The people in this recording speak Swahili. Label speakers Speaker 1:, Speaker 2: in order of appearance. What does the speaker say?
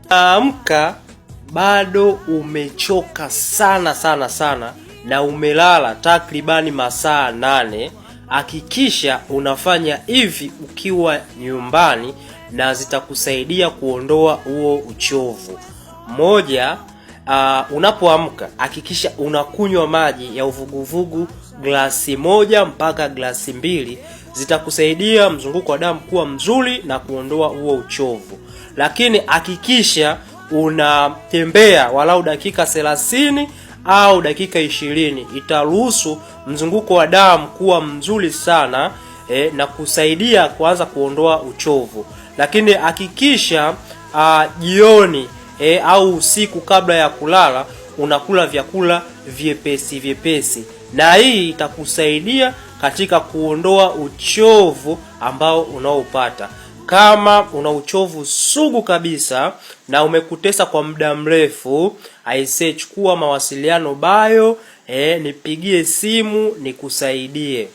Speaker 1: Amka bado umechoka sana na umelala takribani masaa 8, hakikisha unafanya hivi ukiwa nyumbani na zitakusaidia kuondoa huo uchovu. Moja, unapoamka hakikisha unakunywa maji ya uvuguvugu glasi 1 mpaka glasi 2, zitakusaidia mzunguko wa damu kuwa mzuri na kuondoa huo uchovu. Lakini hakikisha unatembea walau dakika 30 au dakika 20, itaruhusu mzunguko wa damu kuwa mzuri sana na kusaidia kuanza kuondoa uchovu. Lakini hakikisha jioni au usiku kabla ya kulala unakula vyakula vyepesi, na hii itakusaidia katika kuondoa uchovu ambao unaopata. Kama una uchovu sugu kabisa na umekutesa kwa muda mrefu, chukua mawasiliano bio, nipigie simu nikusaidie.